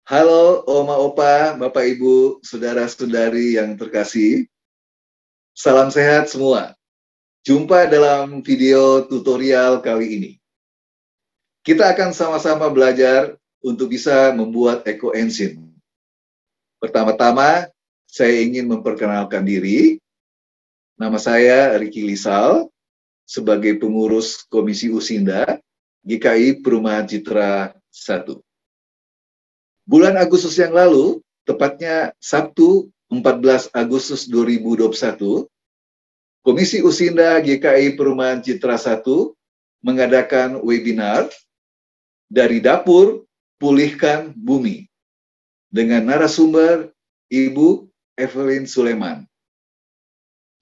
Halo Oma Opa, Bapak Ibu, Saudara-saudari yang terkasih. Salam sehat semua. Jumpa dalam video tutorial kali ini. Kita akan sama-sama belajar untuk bisa membuat ekoenzim. Pertama-tama, saya ingin memperkenalkan diri. Nama saya Ricky Lisal, sebagai pengurus Komisi Usinda, GKI Perumahan Citra 1. Bulan Agustus yang lalu, tepatnya Sabtu 14 Agustus 2021, Komisi Usinda GKI Perumahan Citra 1 mengadakan webinar dari Dapur Pulihkan Bumi dengan narasumber Ibu Evelyn Suleman.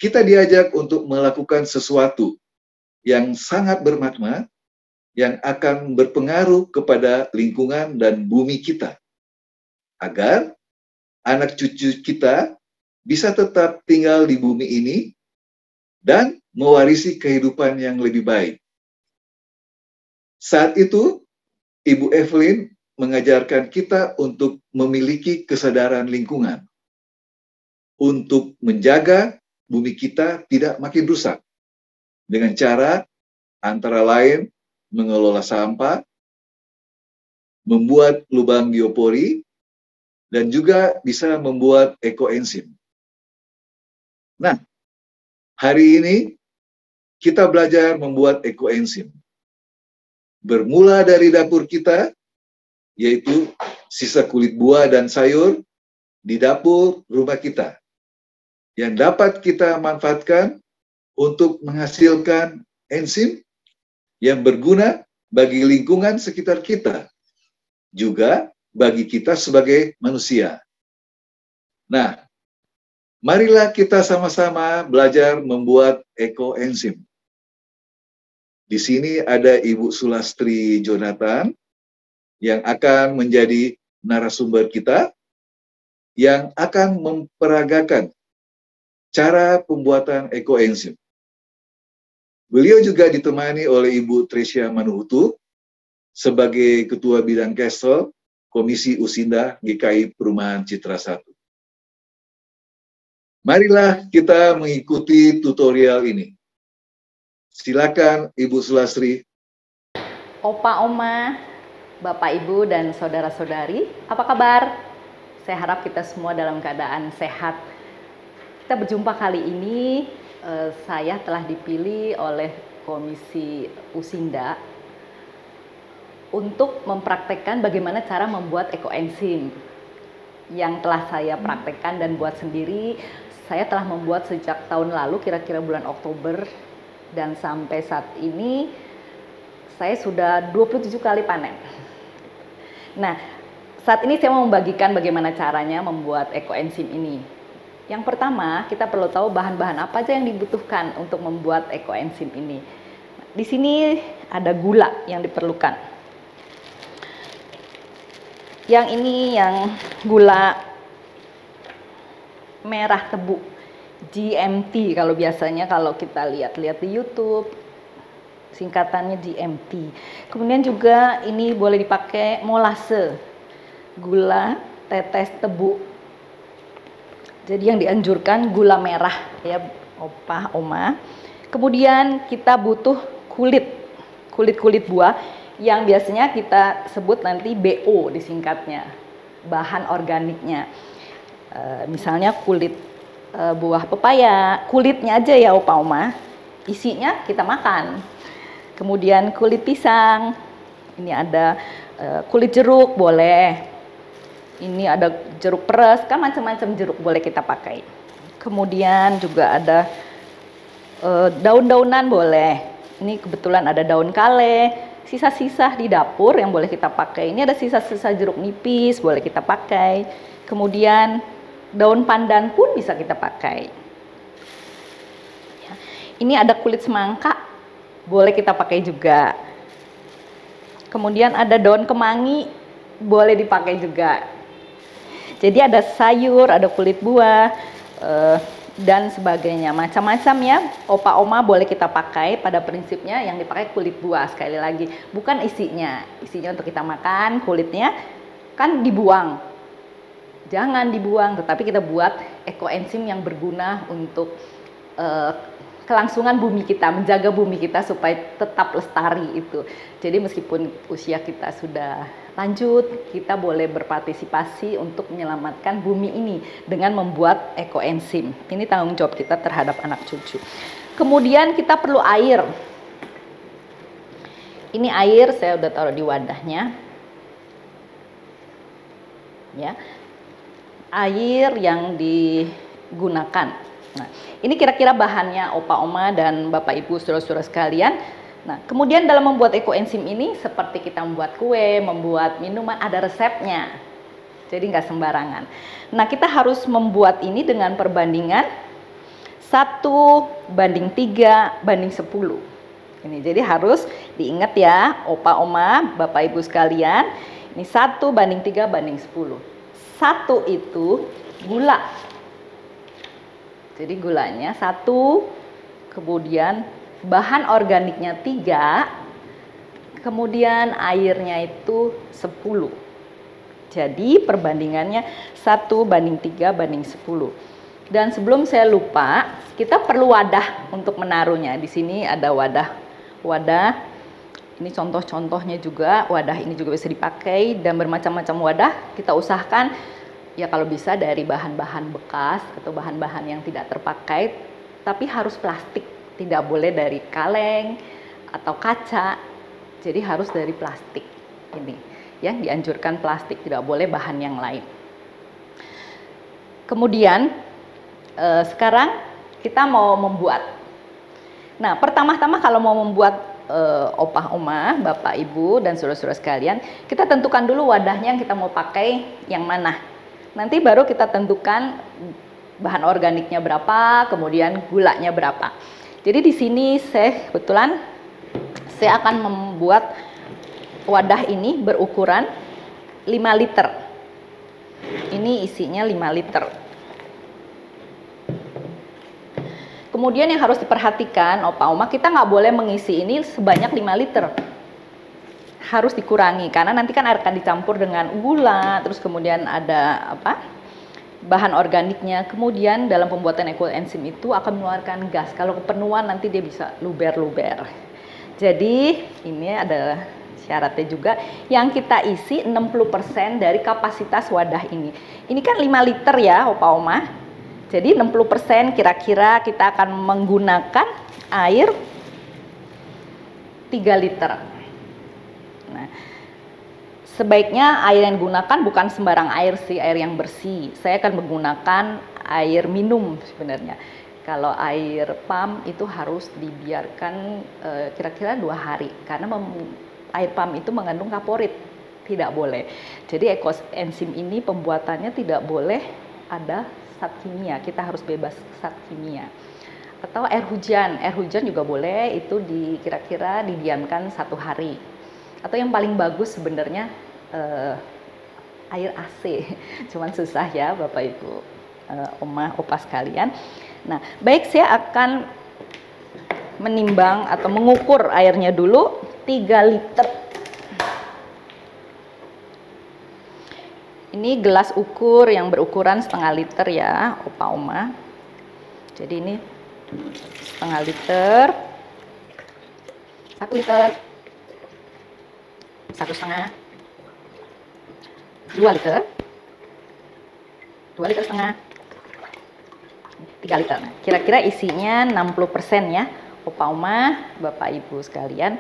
Kita diajak untuk melakukan sesuatu yang sangat bermakna, yang akan berpengaruh kepada lingkungan dan bumi kita, agar anak cucu kita bisa tetap tinggal di bumi ini dan mewarisi kehidupan yang lebih baik. Saat itu, Ibu Evelyn mengajarkan kita untuk memiliki kesadaran lingkungan, untuk menjaga bumi kita tidak makin rusak, dengan cara antara lain mengelola sampah, membuat lubang biopori, dan juga bisa membuat ekoenzim. Nah, hari ini kita belajar membuat ekoenzim. Bermula dari dapur kita, yaitu sisa kulit buah dan sayur di dapur rumah kita, yang dapat kita manfaatkan untuk menghasilkan enzim yang berguna bagi lingkungan sekitar kita, juga bagi kita sebagai manusia. Nah, marilah kita sama-sama belajar membuat ekoenzim. Di sini ada Ibu Sulastri Jonathan yang akan menjadi narasumber kita, yang akan memperagakan cara pembuatan ekoenzim. Beliau juga ditemani oleh Ibu Tresya Manuhutu sebagai Ketua Bidang Kesel Komisi Usinda GKI Perumahan Citra 1. Marilah kita mengikuti tutorial ini. Silakan Ibu Sulastri. Opa, Oma, Bapak, Ibu, dan Saudara-saudari, apa kabar? Saya harap kita semua dalam keadaan sehat. Kita berjumpa kali ini, saya telah dipilih oleh Komisi Usinda untuk mempraktekkan bagaimana cara membuat ekoenzim. Yang telah saya praktekkan dan buat sendiri, saya telah membuat sejak tahun lalu, kira-kira bulan Oktober, dan sampai saat ini saya sudah 27 kali panen. Nah, saat ini saya mau membagikan bagaimana caranya membuat ekoenzim ini. Yang pertama, kita perlu tahu bahan-bahan apa aja yang dibutuhkan untuk membuat ekoenzim ini. Di sini ada gula yang diperlukan. Yang ini yang gula merah tebu, GMT kalau biasanya kalau kita lihat di YouTube, singkatannya GMT. Kemudian juga ini boleh dipakai molase, gula tetes tebu. Jadi yang dianjurkan gula merah ya, Opa, Oma. Kemudian kita butuh kulit buah yang biasanya kita sebut nanti BO disingkatnya, bahan organiknya. Misalnya kulit buah pepaya, kulitnya aja ya Opa, Oma. Isinya kita makan. Kemudian kulit pisang, ini ada kulit jeruk boleh. Ini ada jeruk peres, kan macam-macam jeruk boleh kita pakai. Kemudian juga ada daun-daunan boleh. Ini kebetulan ada daun kale. Sisa-sisa di dapur yang boleh kita pakai. Ini ada sisa-sisa jeruk nipis, boleh kita pakai. Kemudian daun pandan pun bisa kita pakai. Ini ada kulit semangka, boleh kita pakai juga. Kemudian ada daun kemangi, boleh dipakai juga. Jadi ada sayur, ada kulit buah, dan sebagainya, macam-macam ya. Opa, Oma boleh kita pakai. Pada prinsipnya yang dipakai kulit buah, sekali lagi bukan isinya untuk kita makan kulitnya. kan dibuang. Jangan dibuang, tetapi kita buat ekoenzim yang berguna untuk kelangsungan bumi kita, menjaga bumi kita supaya tetap lestari itu. Jadi meskipun usia kita sudah lanjut, kita boleh berpartisipasi untuk menyelamatkan bumi ini dengan membuat ekoenzim. Ini tanggung jawab kita terhadap anak cucu. Kemudian kita perlu air. Ini air, saya udah taruh di wadahnya. Ya. Air yang digunakan. Nah, ini kira-kira bahannya Opa Oma dan Bapak Ibu saudara-saudara sekalian. Nah, kemudian dalam membuat ekoenzim ini seperti kita membuat kue, membuat minuman, ada resepnya. Jadi nggak sembarangan. Nah, kita harus membuat ini dengan perbandingan 1:3:10. Ini jadi harus diingat ya, Opa Oma, Bapak Ibu sekalian. Ini 1:3:10. 1 itu gula. Jadi gulanya 1, kemudian bahan organiknya 3, kemudian airnya itu 10. Jadi perbandingannya 1:3:10. Dan sebelum saya lupa, kita perlu wadah untuk menaruhnya. Di sini ada wadah. Ini contoh-contohnya juga. Wadah ini juga bisa dipakai dan bermacam-macam wadah. Kita usahakan ya kalau bisa dari bahan-bahan bekas atau bahan-bahan yang tidak terpakai, tapi harus plastik, tidak boleh dari kaleng atau kaca, jadi harus dari plastik. Ini yang dianjurkan plastik, tidak boleh bahan yang lain. Kemudian sekarang kita mau membuat. Nah, pertama-tama kalau mau membuat Opa Oma, Bapak Ibu dan saudara-saudara sekalian, kita tentukan dulu wadahnya yang kita mau pakai yang mana. Nanti baru kita tentukan bahan organiknya berapa, kemudian gulanya berapa. Jadi di sini saya akan membuat wadah ini berukuran 5 liter. Ini isinya 5 liter. Kemudian yang harus diperhatikan, Opa Oma, kita nggak boleh mengisi ini sebanyak 5 liter. Harus dikurangi karena nanti kan akan dicampur dengan gula, terus kemudian ada bahan organiknya. Kemudian dalam pembuatan ekoenzim itu akan mengeluarkan gas. Kalau kepenuhan nanti dia bisa luber-luber. Jadi ini adalah syaratnya juga yang kita isi 60% dari kapasitas wadah ini. Ini kan 5 liter ya Opa Oma. Jadi 60% kira-kira kita akan menggunakan air 3 liter. Nah, sebaiknya air yang digunakan bukan sembarang air sih, air yang bersih. Saya akan menggunakan air minum sebenarnya. Kalau air pam itu harus dibiarkan kira-kira 2 hari karena air pam itu mengandung kaporit, tidak boleh. Jadi ekoenzim ini pembuatannya tidak boleh ada zat kimia, kita harus bebas zat kimia. Atau air hujan juga boleh, itu kira-kira didiamkan 1 hari. Atau yang paling bagus sebenarnya air AC, cuman susah ya Bapak Ibu, Oma, Opa sekalian. Nah, baik, saya akan menimbang atau mengukur airnya dulu 3 liter. Ini gelas ukur yang berukuran setengah liter ya Opa Oma. Jadi ini setengah liter, 1 liter, 1,5, 2 liter, 2 liter setengah, 3 liter. Nah, kira-kira isinya 60% ya Opa Oma, Bapak Ibu sekalian.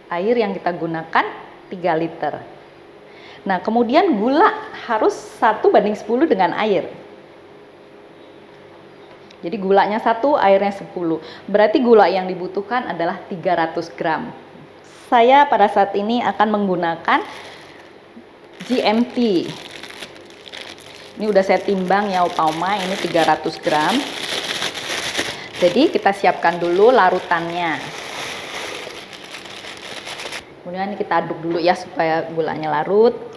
Air yang kita gunakan 3 liter. Nah, kemudian gula harus 1:10 dengan air. Jadi gulanya 1, airnya 10. Berarti gula yang dibutuhkan adalah 300 gram. Saya pada saat ini akan menggunakan GMT. Ini udah saya timbang ya Opa Oma, ini 300 gram. Jadi kita siapkan dulu larutannya. Kemudian kita aduk dulu ya supaya gulanya larut.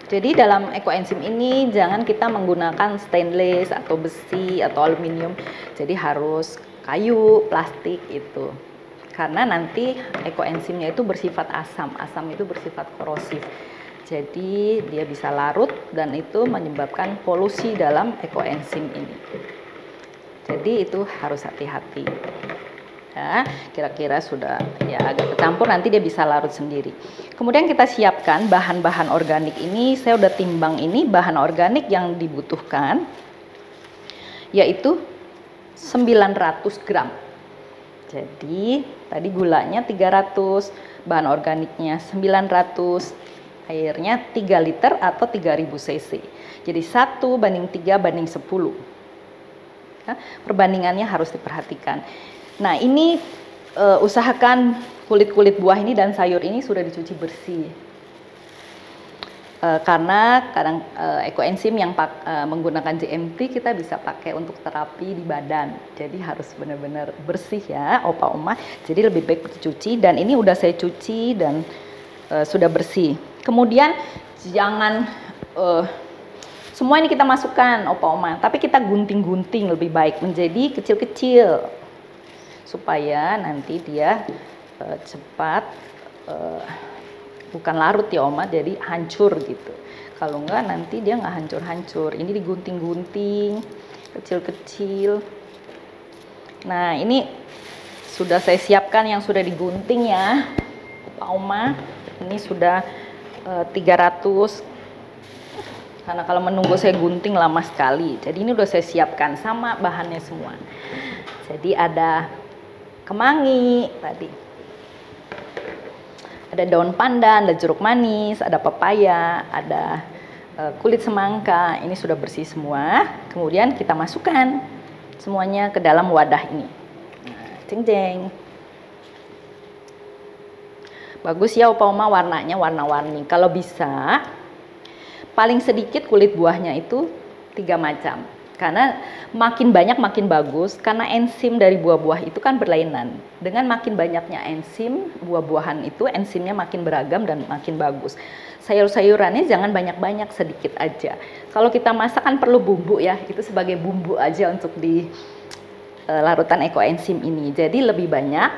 Jadi dalam ekoenzim ini jangan kita menggunakan stainless atau besi atau aluminium. Jadi harus kayu, plastik itu. Karena nanti ekoenzimnya itu bersifat asam itu bersifat korosif. Jadi dia bisa larut dan itu menyebabkan polusi dalam ekoenzim ini. Jadi itu harus hati-hati. Ya, kira-kira sudah ya agak kecampur, nanti dia bisa larut sendiri. Kemudian kita siapkan bahan-bahan organik ini. Saya udah timbang ini bahan organik yang dibutuhkan yaitu 900 gram. Jadi tadi gulanya 300, bahan organiknya 900, airnya 3 liter atau 3000 cc. Jadi 1:3:10. Ya, perbandingannya harus diperhatikan. Nah ini usahakan kulit-kulit buah ini dan sayur ini sudah dicuci bersih. Karena kadang ekoenzim yang menggunakan GMT kita bisa pakai untuk terapi di badan. Jadi harus benar-benar bersih ya opa oma. Jadi lebih baik dicuci, dan ini udah saya cuci dan sudah bersih. Kemudian jangan semua ini kita masukkan opa oma, tapi kita gunting-gunting lebih baik menjadi kecil-kecil supaya nanti dia cepat bukan larut ya oma, jadi hancur gitu. Kalau enggak nanti dia nggak hancur-hancur. Ini digunting-gunting kecil-kecil. Nah ini sudah saya siapkan yang sudah digunting ya Pak Oma. Ini sudah 300, karena kalau menunggu saya gunting lama sekali. Jadi ini udah saya siapkan sama bahannya semua. Jadi ada kemangi tadi, ada daun pandan, ada jeruk manis, ada pepaya, ada kulit semangka. Ini sudah bersih semua. Kemudian kita masukkan semuanya ke dalam wadah ini. Nah, jeng jeng. Bagus ya opa oma, warnanya warna-warni. Kalau bisa paling sedikit kulit buahnya itu 3 macam. Karena makin banyak makin bagus, karena enzim dari buah-buah itu kan berlainan. Dengan makin banyaknya enzim buah-buahan itu, enzimnya makin beragam dan makin bagus. Sayur-sayurannya jangan banyak-banyak, sedikit aja. Kalau kita masak kan perlu bumbu ya, itu sebagai bumbu aja untuk di larutan ekoenzim ini. Jadi lebih banyak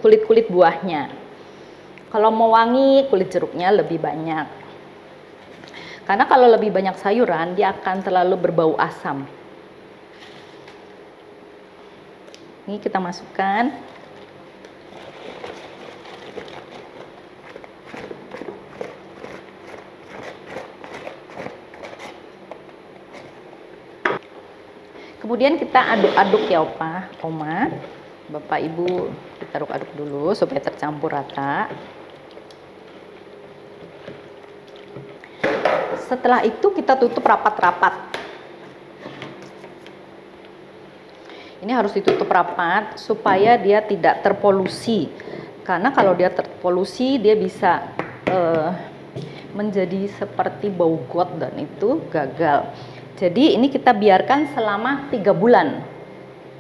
kulit-kulit buahnya. Kalau mau wangi, kulit jeruknya lebih banyak. Karena kalau lebih banyak sayuran, dia akan terlalu berbau asam. Ini kita masukkan. Kemudian kita aduk-aduk ya opa, oma, bapak ibu, kita aduk-aduk dulu supaya tercampur rata. Setelah itu kita tutup rapat-rapat. Ini harus ditutup rapat supaya dia tidak terpolusi. Karena kalau dia terpolusi dia bisa menjadi seperti bau got dan itu gagal. Jadi ini kita biarkan selama 3 bulan.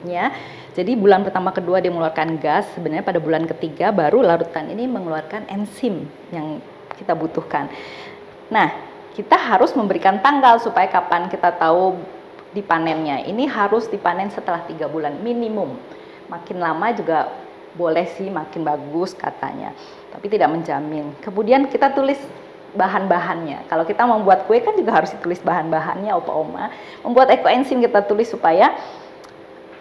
Ya. Jadi bulan pertama kedua dia mengeluarkan gas, sebenarnya pada bulan ketiga baru larutan ini mengeluarkan enzim yang kita butuhkan. Nah, kita harus memberikan tanggal supaya kapan kita tahu dipanennya. Ini harus dipanen setelah 3 bulan minimum. Makin lama juga boleh sih, makin bagus katanya, tapi tidak menjamin. Kemudian kita tulis bahan-bahannya. Kalau kita membuat kue kan juga harus ditulis bahan-bahannya opa oma. Membuat ekoenzim kita tulis supaya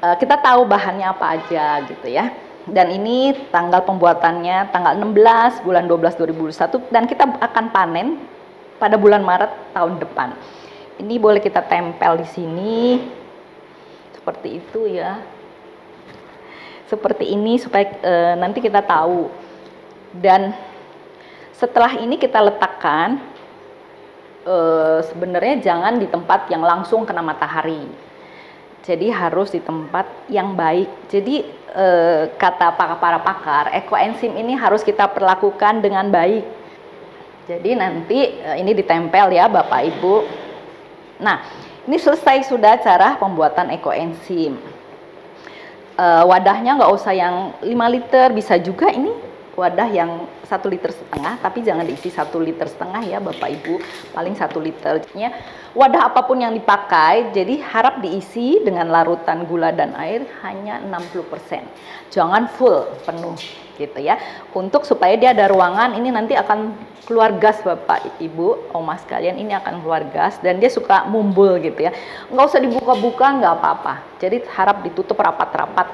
kita tahu bahannya apa aja gitu ya. Dan ini tanggal pembuatannya tanggal 16 bulan 12 2021 dan kita akan panen pada bulan Maret tahun depan. Ini boleh kita tempel di sini seperti itu ya, seperti ini supaya nanti kita tahu. Dan setelah ini kita letakkan, sebenarnya jangan di tempat yang langsung kena matahari. Jadi harus di tempat yang baik. Jadi kata para pakar, ekoenzim ini harus kita perlakukan dengan baik. Jadi nanti ini ditempel ya Bapak Ibu. Nah, ini selesai sudah cara pembuatan ekoenzim. Wadahnya nggak usah yang 5 liter, bisa juga ini wadah yang 1,5 liter, tapi jangan diisi 1,5 liter ya Bapak Ibu, paling 1 liternya. Wadah apapun yang dipakai, jadi harap diisi dengan larutan gula dan air hanya 60%. Jangan full penuh gitu ya. Untuk supaya dia ada ruangan, ini nanti akan keluar gas Bapak Ibu, Oma sekalian, ini akan keluar gas dan dia suka mumbul gitu ya. Nggak usah dibuka-buka, nggak apa-apa. Jadi harap ditutup rapat-rapat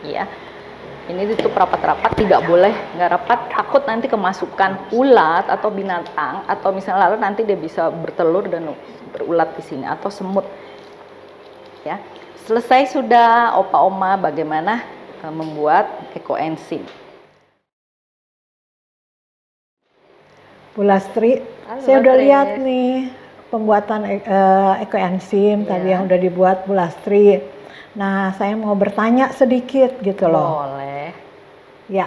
ya. Ini ditutup rapat-rapat, tidak boleh nggak rapat, takut nanti kemasukan ulat atau binatang, atau misalnya lalu nanti dia bisa bertelur dan berulat di sini, atau semut. Ya, selesai sudah Opa Oma bagaimana membuat ekoenzim. Bu Lastri, saya udah lihat nih pembuatan ekoenzim tadi yang udah dibuat Bu Lastri. Nah, saya mau bertanya sedikit gitu loh. Boleh. Ya,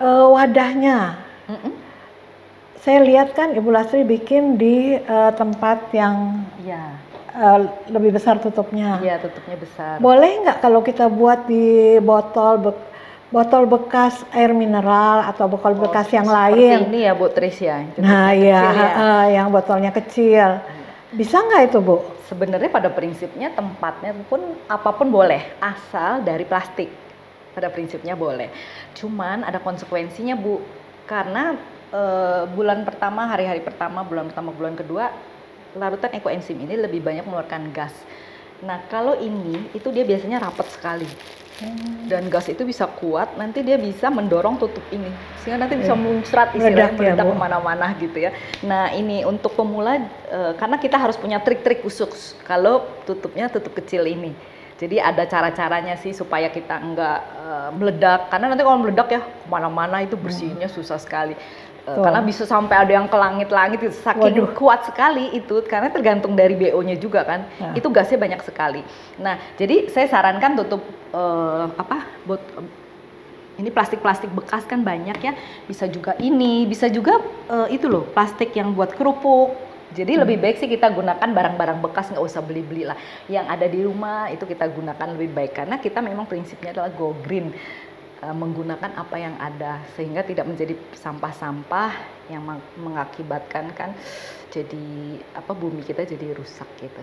wadahnya. Saya lihat kan Ibu Lastri bikin di tempat yang lebih besar tutupnya. Iya, tutupnya besar. Boleh nggak kalau kita buat di botol bekas air mineral atau botol bekas yang lain? Ini ya Bu Tris ya. Nah ya, yang botolnya kecil. Bisa nggak itu Bu? Sebenarnya pada prinsipnya tempatnya pun apapun boleh, asal dari plastik. Pada prinsipnya boleh. Cuman ada konsekuensinya Bu, karena bulan pertama, hari-hari pertama, bulan pertama, bulan kedua, larutan ekoenzim ini lebih banyak mengeluarkan gas. Nah kalau ini, itu dia biasanya rapat sekali. Dan gas itu bisa kuat, nanti dia bisa mendorong tutup ini, sehingga nanti bisa muncrat istilahnya, meledak kemana-mana gitu ya. Nah ini untuk pemula, karena kita harus punya trik-trik khusus kalau tutupnya tutup kecil ini. Jadi ada cara-caranya sih supaya kita enggak meledak, karena nanti kalau meledak ya kemana-mana itu bersihnya susah sekali. Karena bisa sampai ada yang ke langit-langit itu, saking kuat sekali itu, karena tergantung dari BO-nya juga kan, itu gasnya banyak sekali. Nah jadi saya sarankan tutup ini plastik-plastik bekas kan banyak ya, bisa juga ini, bisa juga itu loh plastik yang buat kerupuk. Jadi lebih baik sih kita gunakan barang-barang bekas, nggak usah beli-beli lah. Yang ada di rumah itu kita gunakan lebih baik, karena kita memang prinsipnya adalah go green. Menggunakan apa yang ada sehingga tidak menjadi sampah-sampah yang mengakibatkan kan jadi bumi kita jadi rusak gitu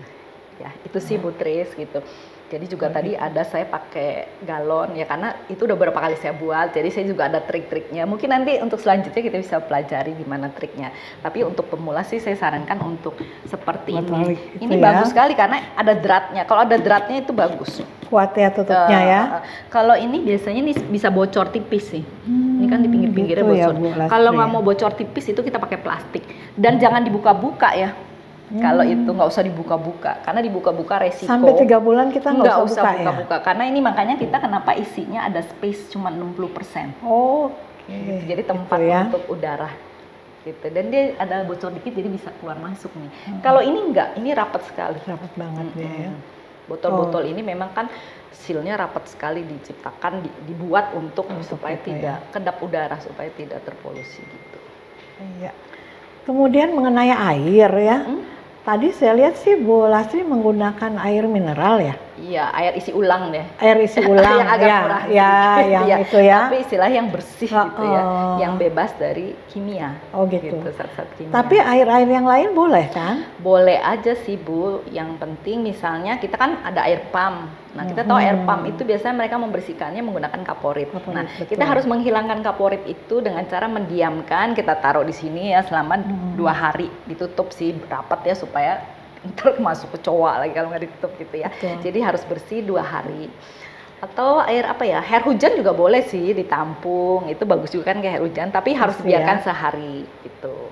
ya. Itu sih Bu Tris gitu. Jadi juga tadi ada saya pakai galon ya, karena itu udah beberapa kali saya buat, jadi saya juga ada trik-triknya. Mungkin nanti untuk selanjutnya kita bisa pelajari gimana triknya. Tapi untuk pemula sih saya sarankan untuk seperti ini. Ini bagus sekali karena ada dratnya. Kalau ada dratnya itu bagus. Kuat ya tutupnya ya. Kalau ini biasanya nih bisa bocor tipis sih. Ini kan di pinggir-pinggirnya gitu bocor. Ya, kalau nggak mau bocor tipis itu kita pakai plastik. Dan jangan dibuka-buka ya. Kalau itu nggak usah dibuka-buka, karena dibuka-buka resiko. Sampai 3 bulan kita nggak usah buka-buka ya? Karena ini makanya kita kenapa isinya ada space cuma 60%. Oh, jadi tempat gitu ya, untuk udara gitu. Dan dia ada bocor dikit jadi bisa keluar masuk nih. Kalau ini enggak, ini rapat sekali. Rapat banget ya. Botol-botol ini memang kan sealnya rapat sekali, diciptakan, dibuat untuk supaya tidak kedap udara, supaya tidak terpolusi gitu. Iya. Kemudian mengenai air ya, tadi saya lihat sih Bu Lastri menggunakan air mineral ya? Iya, air isi ulang deh. Air isi ulang yang agak murah. Yang itu ya. Tapi istilah yang bersih gitu ya, yang bebas dari kimia. Oh gitu. Zat-zat kimia. Tapi air-air yang lain boleh kan? Boleh aja sih Bu. Yang penting misalnya kita kan ada air pump. Nah kita tahu air pump itu biasanya mereka membersihkannya menggunakan kaporit. Nah kita harus menghilangkan kaporit itu dengan cara mendiamkan, kita taruh di sini ya selama 2 hari, ditutup sih rapat ya supaya ntar masuk ke kecoa lagi kalau nggak ditutup gitu ya. Jadi harus bersih 2 hari. Atau air air hujan juga boleh sih ditampung, itu bagus juga kan kayak air hujan, tapi harus dibiarkan sehari gitu.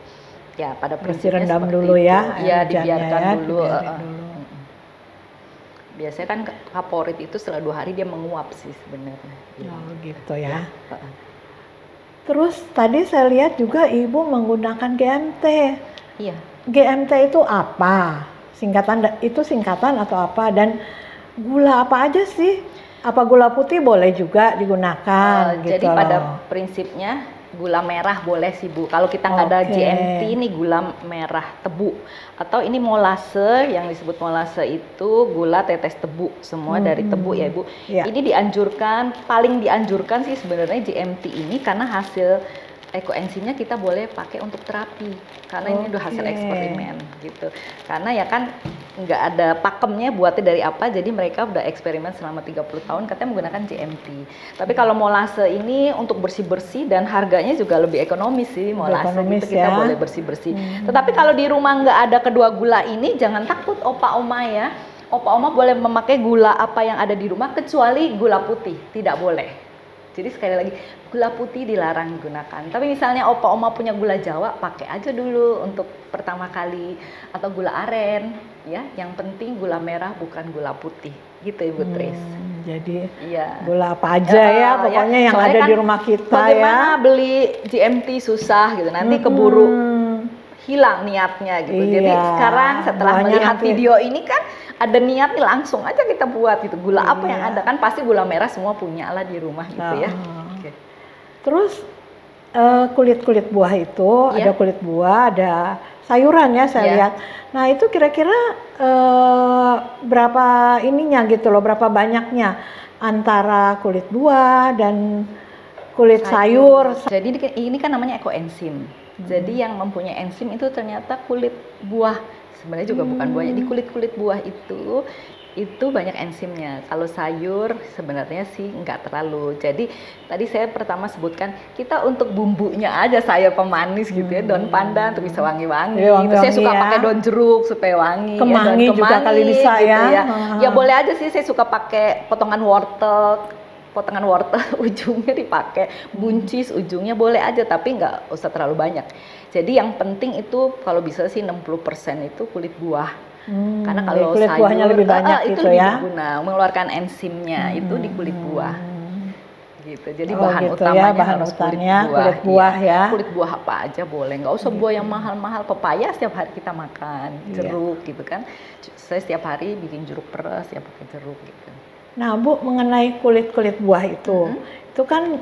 Ya pada prinsipnya direndam dulu itu. Ya dibiarkan dulu. Biasanya kan kaporit itu setelah 2 hari dia menguap sih sebenarnya. Oh gitu ya. Terus tadi saya lihat juga Ibu menggunakan GMT. Iya. GMT itu apa? Singkatan atau apa? Dan gula apa aja sih? Apa gula putih boleh juga digunakan? Jadi pada prinsipnya gula merah boleh sih Bu. Kalau kita nggak ada Oke. GMT ini gula merah tebu. Atau ini molase, yang disebut molase itu gula tetes tebu, semua dari tebu ya Ibu. Iya. Ini dianjurkan, paling dianjurkan sih sebenarnya GMT ini karena hasil ekoenzimnya kita boleh pakai untuk terapi. Karena ini udah hasil Oke. eksperimen gitu. Karena ya kan nggak ada pakemnya buatnya dari apa, jadi mereka udah eksperimen selama 30 tahun katanya menggunakan GMT. Tapi kalau molase ini untuk bersih-bersih dan harganya juga lebih ekonomis sih molase Ekonomis gitu, kita ya. boleh bersih-bersih. Tetapi kalau di rumah nggak ada kedua gula ini, jangan takut opa oma ya. Opa oma boleh memakai gula apa yang ada di rumah kecuali gula putih, tidak boleh. Jadi sekali lagi, gula putih dilarang digunakan. Tapi misalnya opa oma punya gula Jawa, pakai aja dulu untuk pertama kali. Atau gula aren, ya. Yang penting gula merah bukan gula putih. Gitu Ibu Tris. Jadi Iya. gula apa aja ya, pokoknya yang Soalnya ada kan di rumah kita bagaimana ya. beli GMT susah gitu, nanti keburu hilang niatnya gitu. Jadi Iya, sekarang setelah buahnya melihat nanti- video ini kan ada niat nih, langsung aja kita buat gitu. Gula apa yang ada, kan pasti gula merah semua punya lah di rumah gitu ya. Oke. Terus kulit-kulit buah itu Iya. ada kulit buah, ada sayuran ya saya Iya. lihat. Nah itu kira-kira berapa ininya gitu loh, berapa banyaknya antara kulit buah dan kulit sayur. Jadi ini kan namanya ekoenzim. Jadi yang mempunyai enzim itu ternyata kulit buah. Sebenarnya juga bukan buahnya. Di kulit-kulit buah itu banyak enzimnya. Kalau sayur sebenarnya sih nggak terlalu. Jadi tadi saya pertama sebutkan kita untuk bumbunya aja, saya pemanis gitu ya, daun pandan untuk bisa wangi-wangi. Iya, Terus saya suka wangi-wangi ya. pakai daun jeruk supaya wangi. Kemangi daun juga kali bisa gitu ya. Ya boleh aja sih, saya suka pakai potongan wortel ujungnya dipakai, buncis ujungnya boleh aja, tapi nggak usah terlalu banyak. Jadi yang penting itu kalau bisa sih 60% itu kulit buah. Karena kalau kulit sayur buahnya lebih banyak itu gitu lebih ya. berguna, mengeluarkan enzimnya itu di kulit buah. Gitu. Jadi Oh, bahan gitu ya, utamanya bahan harus utamanya kulit kulit buah iya. ya. Kulit buah apa aja boleh, nggak usah buah yang mahal-mahal. Pepaya setiap hari kita makan, jeruk gitu kan. Saya setiap hari bikin jeruk peres ya pakai jeruk gitu. Nah Bu, mengenai kulit-kulit buah itu kan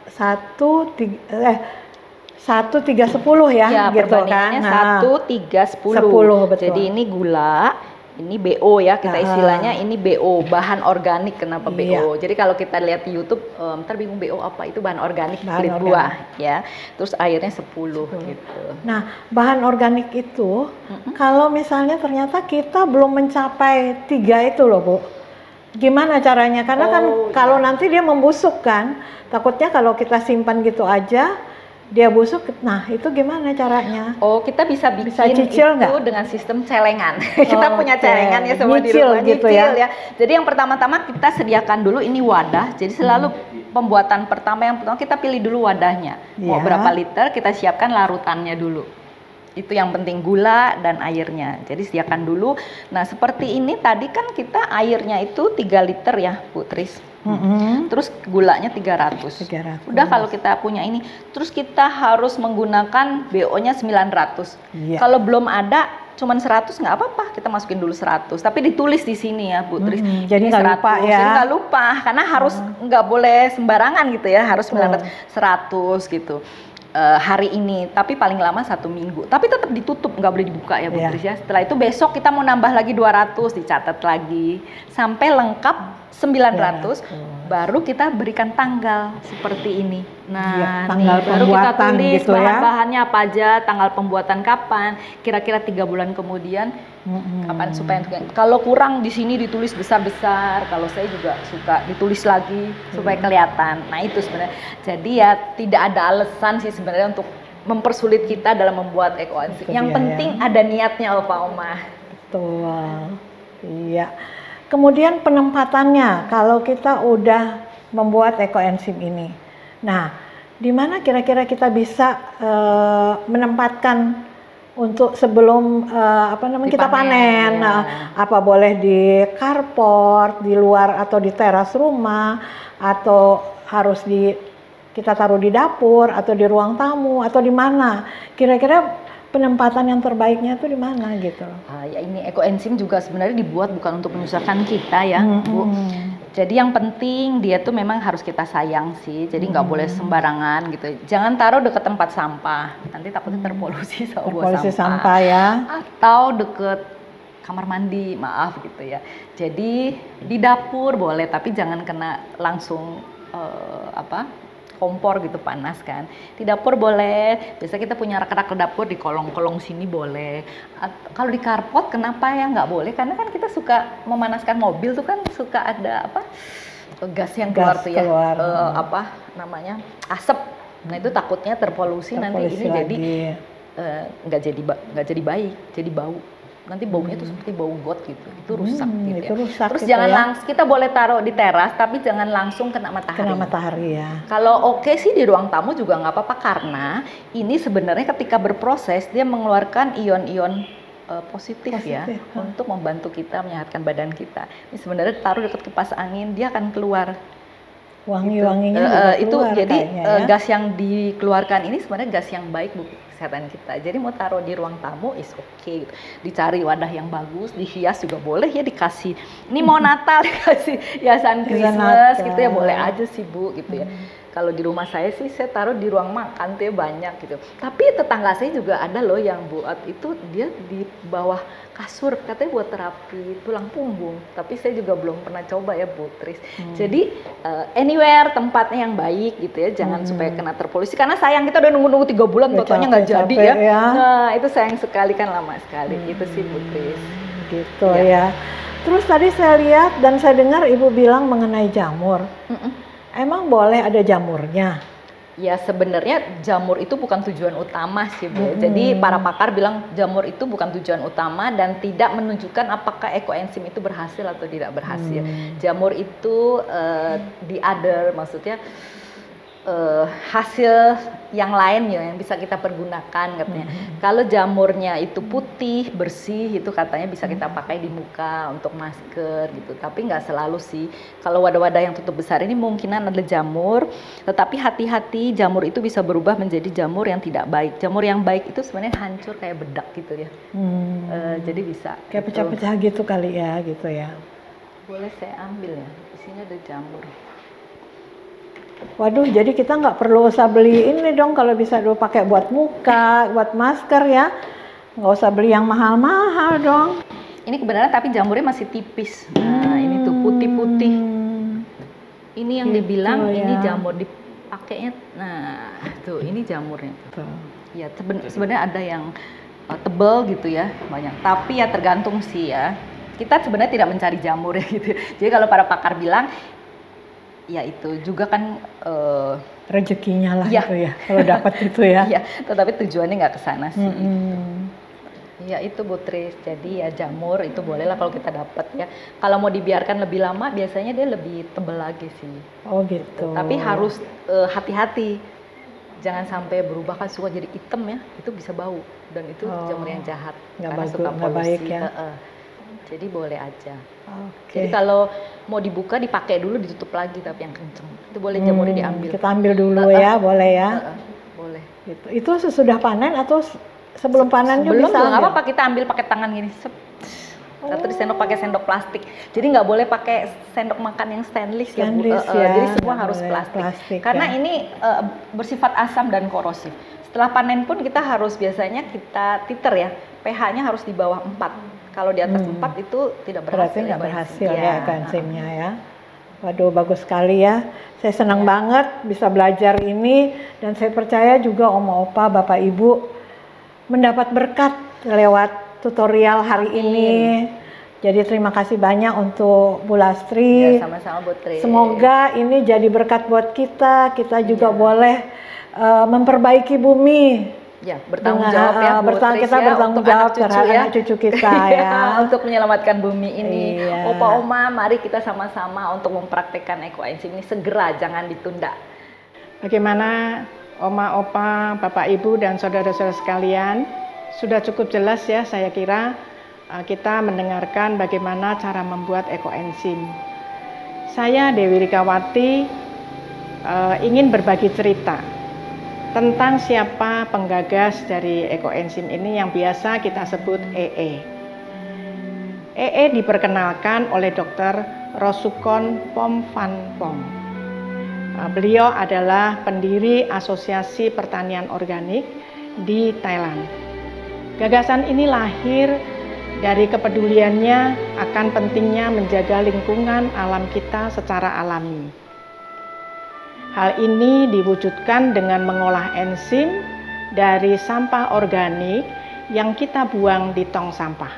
1:3:10 ya, Ya, gitu kan. perbandingannya Nah, 1:3:10. 10, betul. Jadi ini gula, ini BO ya, kita istilahnya ini BO, bahan organik. Kenapa Iya. BO? Jadi kalau kita lihat di YouTube, ntar bingung BO apa, itu bahan organik Bahan kulit organik. buah ya. Terus airnya 10 gitu. Nah, bahan organik itu kalau misalnya ternyata kita belum mencapai 3 itu loh Bu, gimana caranya? Karena kan kalau nanti dia membusuk kan, takutnya kalau kita simpan gitu aja dia busuk. Nah itu gimana caranya? Oh, kita bisa bikin cicil itu nggak? dengan sistem celengan. Kita punya Oke. celengan ya semua di Nyicil rumah, gitu nyicil ya. ya. Jadi yang pertama-tama kita sediakan dulu ini wadah. Jadi selalu pembuatan pertama yang pertama kita pilih dulu wadahnya. Mau Iya. berapa liter, kita siapkan larutannya dulu. Itu yang penting, gula dan airnya. Jadi sediakan dulu. Nah, seperti ini tadi kan kita airnya itu 3 liter ya, Bu Tris. Terus gulanya 300. 300. Udah kalau kita punya ini, terus kita harus menggunakan BO-nya 900. Iya. Kalau belum ada cuman 100 nggak apa-apa, kita masukin dulu 100. Tapi ditulis di sini ya, Bu Tris. Jadi Ini nggak lupa ya. Jadi nggak lupa, karena harus nggak boleh sembarangan gitu ya, harus 100 gitu. Hari ini, tapi paling lama 1 minggu. Tapi tetap ditutup, nggak boleh dibuka ya Bu Iya. Tris ya. Setelah itu besok kita mau nambah lagi 200, dicatat lagi sampai lengkap 900, baru kita berikan tanggal seperti ini. Nah, Iya, tanggal nih, baru kita pembuatan tulis gitu ya. bahan-bahannya apa aja, tanggal pembuatan kapan, kira-kira 3 bulan kemudian kapan, supaya kalau kurang di sini ditulis besar-besar. Kalau saya juga suka ditulis lagi supaya kelihatan. Nah itu sebenarnya. Jadi ya tidak ada alasan sih sebenarnya untuk mempersulit kita dalam membuat ekoenzim. Yang penting ada niatnya, Opa Oma. Betul. Iya. Kemudian penempatannya, kalau kita udah membuat ekoenzim ini, nah, di mana kira-kira kita bisa menempatkan untuk sebelum kita panen? Ya. Nah, apa boleh di carport, di luar atau di teras rumah, atau harus kita taruh di dapur atau di ruang tamu atau di mana? Kira-kira penempatan yang terbaiknya itu di mana gitu loh. Ya ini ekoenzim juga sebenarnya dibuat bukan untuk menyusahkan kita ya, Bu. Jadi yang penting dia tuh memang harus kita sayang sih, jadi nggak boleh sembarangan gitu. Jangan taruh deket tempat sampah, nanti takutnya terpolusi sama buah sampah ya. Atau deket kamar mandi, maaf gitu ya. Jadi di dapur boleh, tapi jangan kena langsung kompor gitu, panas kan. Di dapur boleh, biasa kita punya rak-rak dapur di kolong-kolong sini boleh. Kalau di carport kenapa ya nggak boleh? Karena kan kita suka memanaskan mobil tuh kan suka ada gas yang keluar tuh ya, asap. Nah itu takutnya terpolusi nanti ini lagi. Jadi nggak jadi baik, jadi bau. Nanti baunya tuh seperti bau got gitu, itu rusak gitu ya. Rusak terus gitu jangan ya. langsung, kita boleh taruh di teras tapi jangan langsung kena matahari. Kena matahari ya. Kalau oke sih di ruang tamu juga nggak apa-apa, karena ini sebenarnya ketika berproses dia mengeluarkan ion-ion positif ya, untuk membantu kita menyehatkan badan kita. Ini sebenarnya taruh dekat kipas angin dia akan keluar. Wangi-wanginya itu jadi ya. gas yang dikeluarkan ini sebenarnya gas yang baik buat kesehatan kita. Jadi mau taruh di ruang tamu is okay gitu. Dicari wadah yang bagus, dihias juga boleh ya, dikasih. Ini mau Natal dikasih hiasan Christmas gitu ya, boleh aja sih Bu gitu ya. Kalau di rumah saya sih saya taruh di ruang makan tuh ya banyak gitu. Tapi tetangga saya juga ada loh yang buat itu, dia di bawah kasur katanya buat terapi tulang punggung. Tapi saya juga belum pernah coba ya Bu Tris. Jadi anywhere tempatnya yang baik gitu ya, jangan supaya kena terpolusi. Karena sayang kita udah nunggu-nunggu 3 bulan, totonya nggak jadi ya. Nah itu sayang sekali kan, lama sekali. Itu sih Bu Tris. Gitu ya. Terus tadi saya lihat dan saya dengar Ibu bilang mengenai jamur. Emang boleh ada jamurnya? Ya sebenarnya jamur itu bukan tujuan utama sih Bu. Jadi para pakar bilang jamur itu bukan tujuan utama dan tidak menunjukkan apakah ekoenzim itu berhasil atau tidak berhasil. Jamur itu maksudnya hasil yang lain ya yang bisa kita pergunakan katanya. Kalau jamurnya itu putih, bersih, itu katanya bisa kita pakai di muka untuk masker gitu. Tapi nggak selalu sih. Kalau wadah-wadah yang tutup besar ini mungkinan ada jamur, tetapi hati-hati, jamur itu bisa berubah menjadi jamur yang tidak baik. Jamur yang baik itu sebenarnya hancur kayak bedak gitu ya. Jadi bisa kayak pecah-pecah gitu kali ya, gitu ya. Boleh saya ambil ya, di sini ada jamur. Waduh, jadi kita nggak perlu usah beli ini dong, kalau bisa dulu pakai buat muka, buat masker ya. Nggak usah beli yang mahal-mahal dong. Ini kebenaran tapi jamurnya masih tipis. Nah, ini tuh putih-putih. Ini yang gitu dibilang ya. Ini jamur dipakainya. Nah, tuh ini jamurnya. Ya, sebenarnya ada yang tebal gitu ya, banyak. Tapi ya tergantung sih ya. Kita sebenarnya tidak mencari jamur ya gitu. Jadi kalau para pakar bilang ya itu juga kan rezekinya lah ya. Gitu ya, kalau dapat itu ya. Iya, tetapi tujuannya nggak ke sana sih. Ya itu Bu Tris, jadi ya jamur itu boleh lah kalau kita dapat ya. Kalau mau dibiarkan lebih lama biasanya dia lebih tebal lagi sih. Oh gitu. Tapi harus hati-hati, jangan sampai berubah kan suka jadi hitam ya, itu bisa bau dan itu jamur yang jahat. Nggak baik ya. Jadi boleh aja. Jadi kalau mau dibuka dipakai dulu, ditutup lagi tapi yang kenceng. Itu boleh jamurnya diambil. Kita ambil dulu ya, boleh ya. Boleh. Gitu. Itu sesudah panen atau sebelum panen juga bisa? Sebelum apa kita ambil pakai tangan gini. Atau disendok pakai sendok plastik. Jadi nggak boleh pakai sendok makan yang stainless ya Bu. Jadi semua harus plastik. Karena ini bersifat asam dan korosif. Setelah panen pun kita harus biasanya kita titer ya. pH-nya harus di bawah 4. Kalau di atas 4 itu tidak berhasil. Berarti nggak berhasil ya enzimnya ya. Waduh, bagus sekali ya. Saya senang banget bisa belajar ini dan saya percaya juga Oma Opa, Bapak Ibu mendapat berkat lewat tutorial hari ini. Jadi terima kasih banyak untuk Bu Lastri. Ya, sama-sama Bu Tri. Semoga ini jadi berkat buat kita. Kita juga boleh memperbaiki bumi. Ya, bertanggung jawab ya Bu Tris, kita bertanggung jawab terhadap anak cucu kita ya. Untuk menyelamatkan bumi ini. Opa Oma, mari kita sama-sama untuk mempraktekkan ekoenzim ini segera, jangan ditunda. Bagaimana Oma, Opa, Bapak, Ibu dan saudara-saudara sekalian, sudah cukup jelas ya saya kira kita mendengarkan bagaimana cara membuat ekoenzim. Saya Dewi Rikawati ingin berbagi cerita tentang siapa penggagas dari ekoenzim ini yang biasa kita sebut EE. EE diperkenalkan oleh Dr. Rosukon Pom Van Pom. Beliau adalah pendiri Asosiasi Pertanian Organik di Thailand. Gagasan ini lahir dari kepeduliannya akan pentingnya menjaga lingkungan alam kita secara alami. Hal ini diwujudkan dengan mengolah enzim dari sampah organik yang kita buang di tong sampah,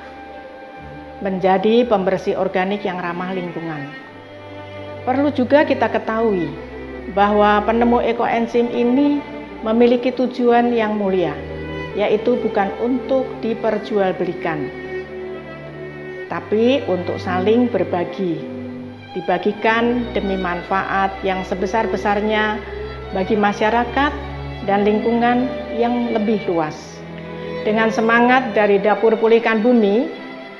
menjadi pembersih organik yang ramah lingkungan. Perlu juga kita ketahui bahwa penemu ekoenzim ini memiliki tujuan yang mulia, yaitu bukan untuk diperjualbelikan, tapi untuk saling berbagi, dibagikan demi manfaat yang sebesar-besarnya bagi masyarakat dan lingkungan yang lebih luas. Dengan semangat dari Dapur Pulihkan Bumi,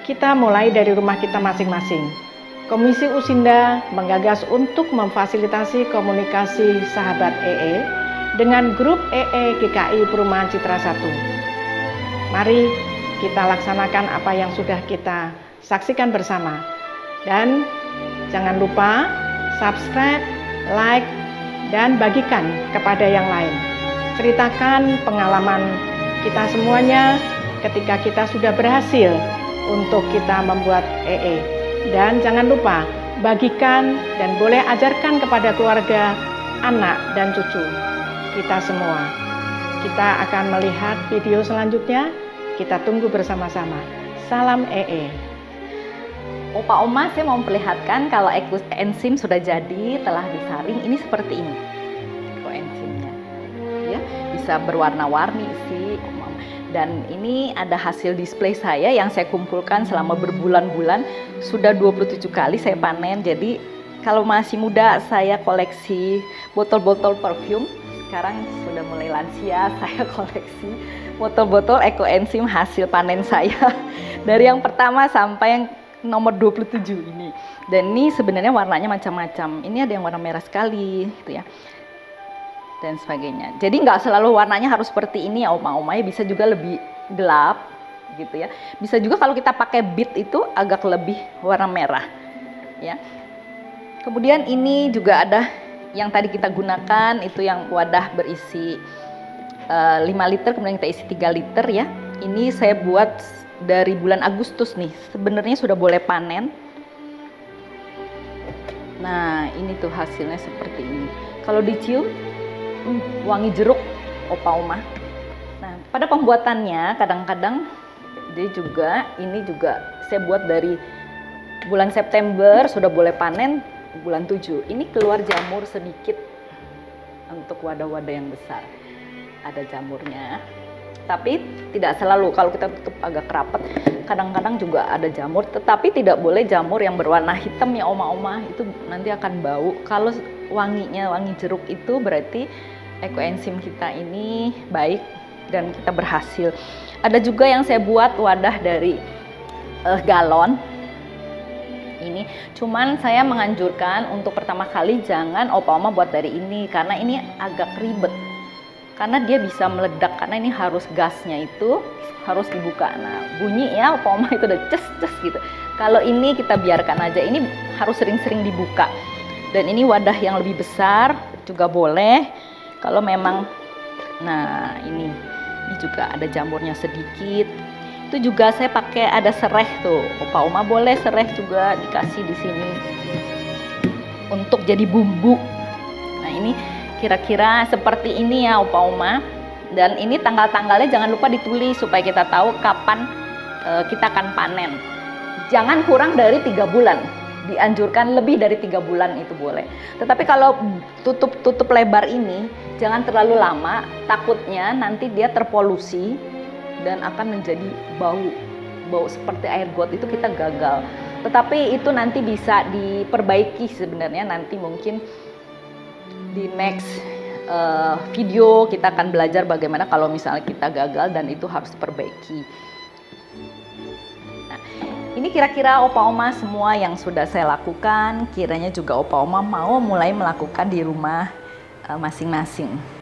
kita mulai dari rumah kita masing-masing. Komisi Usinda menggagas untuk memfasilitasi komunikasi sahabat EE dengan grup EE GKI Perumahan Citra 1. Mari kita laksanakan apa yang sudah kita saksikan bersama. Dan jangan lupa subscribe, like, dan bagikan kepada yang lain. Ceritakan pengalaman kita semuanya ketika kita sudah berhasil untuk kita membuat EE. Dan jangan lupa bagikan dan boleh ajarkan kepada keluarga, anak, dan cucu kita semua. Kita akan melihat video selanjutnya. Kita tunggu bersama-sama. Salam EE. Opa Oma, saya mau memperlihatkan kalau ekoenzim sudah jadi, telah disaring, ini seperti ini ekoenzimnya. Ya, bisa berwarna-warni sih. Dan ini ada hasil display saya yang saya kumpulkan selama berbulan-bulan, sudah 27 kali saya panen. Jadi kalau masih muda saya koleksi botol-botol parfum, sekarang sudah mulai lansia saya koleksi botol-botol ekoenzim hasil panen saya dari yang pertama sampai yang nomor 27 ini. Dan ini sebenarnya warnanya macam-macam, ini ada yang warna merah sekali gitu ya, dan sebagainya. Jadi nggak selalu warnanya harus seperti ini ya oma-oma, ya bisa juga lebih gelap gitu ya. Bisa juga kalau kita pakai bit itu agak lebih warna merah ya. Kemudian ini juga ada yang tadi kita gunakan, itu yang wadah berisi 5 liter, kemudian kita isi 3 liter ya. Ini saya buat dari bulan Agustus nih, sebenarnya sudah boleh panen. Nah ini tuh hasilnya seperti ini. Kalau dicium wangi jeruk opa oma. Nah pada pembuatannya kadang-kadang dia juga, ini juga saya buat dari bulan September sudah boleh panen bulan 7. Ini keluar jamur sedikit untuk wadah-wadah yang besar, ada jamurnya, tapi tidak selalu. Kalau kita tutup agak rapat kadang-kadang juga ada jamur, tetapi tidak boleh jamur yang berwarna hitam ya oma-oma, itu nanti akan bau. Kalau wanginya wangi jeruk itu berarti ekoenzim kita ini baik dan kita berhasil. Ada juga yang saya buat wadah dari galon. Ini cuman saya menganjurkan untuk pertama kali jangan opa oma buat dari ini, karena ini agak ribet, karena dia bisa meledak, karena ini harus gasnya itu harus dibuka. Nah bunyi ya opa oma itu udah ces gitu. Kalau ini kita biarkan aja, ini harus sering-sering dibuka. Dan ini wadah yang lebih besar juga boleh kalau memang. Nah ini juga ada jamurnya sedikit. Itu juga saya pakai ada serai tuh. Opa oma boleh serai juga dikasih di sini untuk jadi bumbu. Nah ini kira-kira seperti ini ya opa oma. Dan ini tanggal-tanggalnya jangan lupa ditulis supaya kita tahu kapan kita akan panen. Jangan kurang dari 3 bulan. Dianjurkan lebih dari 3 bulan itu boleh. Tetapi kalau tutup lebar ini jangan terlalu lama, takutnya nanti dia terpolusi dan akan menjadi bau seperti air got, itu kita gagal. Tetapi itu nanti bisa diperbaiki sebenarnya, nanti mungkin di next video kita akan belajar bagaimana kalau misalnya kita gagal dan itu harus diperbaiki. Nah, ini kira-kira opa oma semua yang sudah saya lakukan, kiranya juga opa oma mau mulai melakukan di rumah masing-masing.